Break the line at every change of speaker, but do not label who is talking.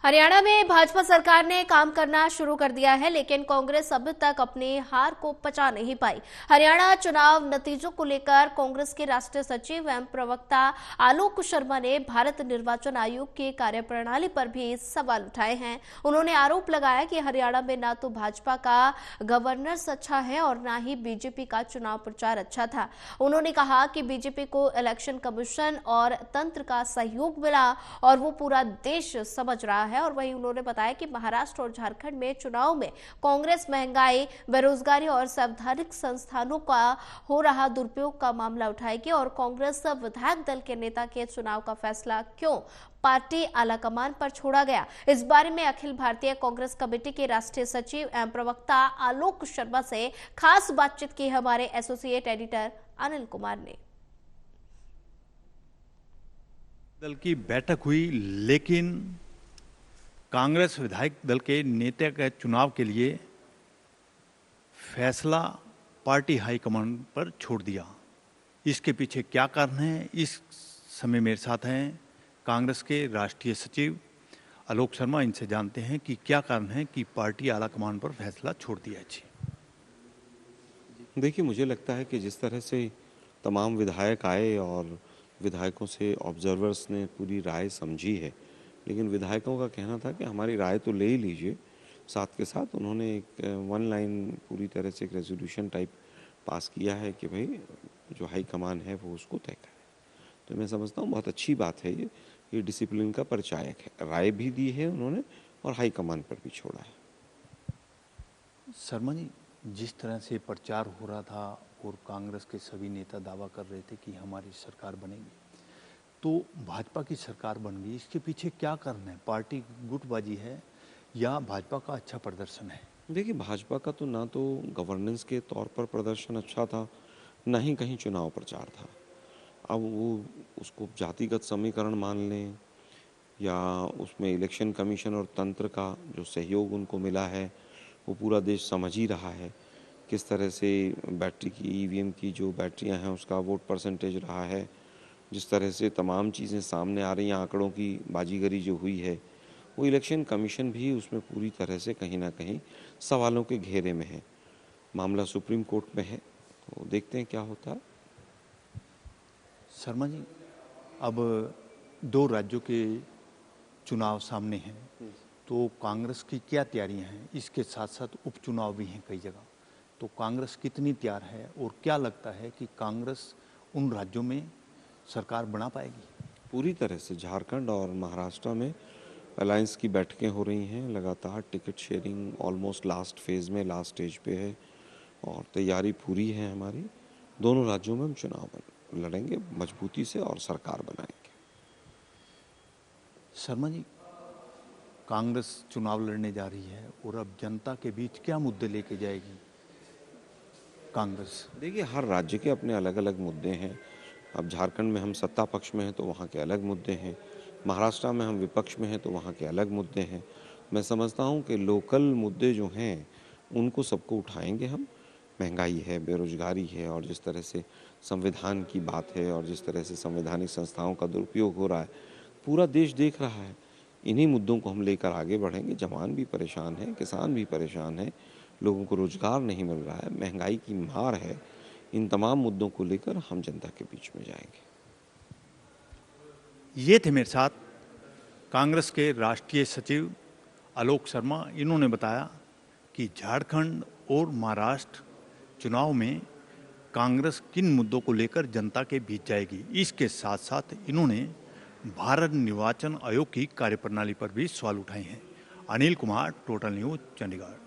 हरियाणा में भाजपा सरकार ने काम करना शुरू कर दिया है, लेकिन कांग्रेस अभी तक अपनी हार को पचा नहीं पाई। हरियाणा चुनाव नतीजों को लेकर कांग्रेस के राष्ट्रीय सचिव एवं प्रवक्ता आलोक शर्मा ने भारत निर्वाचन आयोग की कार्यप्रणाली पर भी सवाल उठाए हैं। उन्होंने आरोप लगाया कि हरियाणा में न तो भाजपा का गवर्नेंस अच्छा है और न ही बीजेपी का चुनाव प्रचार अच्छा था। उन्होंने कहा कि बीजेपी को इलेक्शन कमीशन और तंत्र का सहयोग मिला और वो पूरा देश समझ रहा है। और वहीं उन्होंने बताया कि महाराष्ट्र और झारखंड में चुनाव में कांग्रेस महंगाई, बेरोजगारी और संवैधानिक संस्थानों का हो रहा दुरुपयोग का मामला उठाएगी और कांग्रेस विधायक दल के नेता के चुनाव का फैसला क्यों पार्टी आलाकमान पर छोड़ा गया। इस बारे में अखिल भारतीय कांग्रेस कमेटी के राष्ट्रीय सचिव एवं प्रवक्ता आलोक शर्मा से खास बातचीत की हमारे एसोसिएट एडिटर अनिल कुमार ने।
दल की बैठक हुई, लेकिन कांग्रेस विधायक दल के नेता के चुनाव के लिए फैसला पार्टी हाईकमान पर छोड़ दिया। इसके पीछे क्या कारण है, इस समय मेरे साथ हैं कांग्रेस के राष्ट्रीय सचिव आलोक शर्मा। इनसे जानते हैं कि क्या कारण है कि पार्टी आलाकमान पर फैसला छोड़ दिया है। जी
देखिए, मुझे लगता है कि जिस तरह से तमाम विधायक आए और विधायकों से ऑब्जर्वर्स ने पूरी राय समझी है, लेकिन विधायकों का कहना था कि हमारी राय तो ले ही लीजिए। साथ के साथ उन्होंने एक वन लाइन पूरी तरह से एक रेजोल्यूशन टाइप पास किया है कि भाई जो हाई कमान है वो उसको तय करे। तो मैं समझता हूँ बहुत अच्छी बात है, ये डिसिप्लिन का परिचायक है। राय भी दी है उन्होंने और हाई कमान पर भी छोड़ा है।
शर्मा जी, जिस तरह से प्रचार हो रहा था और कांग्रेस के सभी नेता दावा कर रहे थे कि हमारी सरकार बनेगी, तो भाजपा की सरकार बन गई, इसके पीछे क्या कारण है? पार्टी गुटबाजी है या भाजपा का अच्छा प्रदर्शन है?
देखिए, भाजपा का तो ना तो गवर्नेंस के तौर पर प्रदर्शन अच्छा था, ना ही कहीं चुनाव प्रचार था। अब वो उसको जातिगत समीकरण मान लें या उसमें इलेक्शन कमीशन और तंत्र का जो सहयोग उनको मिला है वो पूरा देश समझ ही रहा है। किस तरह से बैटरी की, ईवीएम की जो बैटरियां हैं उसका वोट परसेंटेज रहा है, जिस तरह से तमाम चीज़ें सामने आ रही हैं, आंकड़ों की बाजीगरी जो हुई है, वो इलेक्शन कमीशन भी उसमें पूरी तरह से कहीं ना कहीं सवालों के घेरे में है। मामला सुप्रीम कोर्ट में है, तो देखते हैं क्या होता है।
शर्मा जी, अब 2 राज्यों के चुनाव सामने हैं, तो कांग्रेस की क्या तैयारियां हैं? इसके साथ साथ उपचुनाव भी हैं कई जगह, तो कांग्रेस कितनी तैयार है और क्या लगता है कि कांग्रेस उन राज्यों में सरकार बना पाएगी?
पूरी तरह से झारखंड और महाराष्ट्र में अलायंस की बैठकें हो रही हैं लगातार। Ticket sharing almost last phase में, लास्ट स्टेज पे है और तैयारी पूरी है हमारी। दोनों राज्यों में हम चुनाव लड़ेंगे मजबूती से और सरकार बनाएंगे।
शर्मा जी, कांग्रेस चुनाव लड़ने जा रही है और अब जनता के बीच क्या मुद्दे लेके जाएगी कांग्रेस?
देखिए, हर राज्य के अपने अलग अलग मुद्दे हैं। अब झारखंड में हम सत्ता पक्ष में हैं तो वहाँ के अलग मुद्दे हैं, महाराष्ट्र में हम विपक्ष में हैं तो वहाँ के अलग मुद्दे हैं। मैं समझता हूँ कि लोकल मुद्दे जो हैं उनको सबको उठाएंगे हम। महंगाई है, बेरोजगारी है और जिस तरह से संविधान की बात है और जिस तरह से संवैधानिक संस्थाओं का दुरुपयोग हो रहा है, पूरा देश देख रहा है। इन्हीं मुद्दों को हम लेकर आगे बढ़ेंगे। जवान भी परेशान हैं, किसान भी परेशान हैं, लोगों को रोजगार नहीं मिल रहा है, महंगाई की मार है। इन तमाम मुद्दों को लेकर हम जनता के बीच में जाएंगे।
ये थे मेरे साथ कांग्रेस के राष्ट्रीय सचिव आलोक शर्मा। इन्होंने बताया कि झारखंड और महाराष्ट्र चुनाव में कांग्रेस किन मुद्दों को लेकर जनता के बीच जाएगी। इसके साथ साथ इन्होंने भारत निर्वाचन आयोग की कार्यप्रणाली पर भी सवाल उठाए हैं। Anil Kumar, total news, Chandigarh.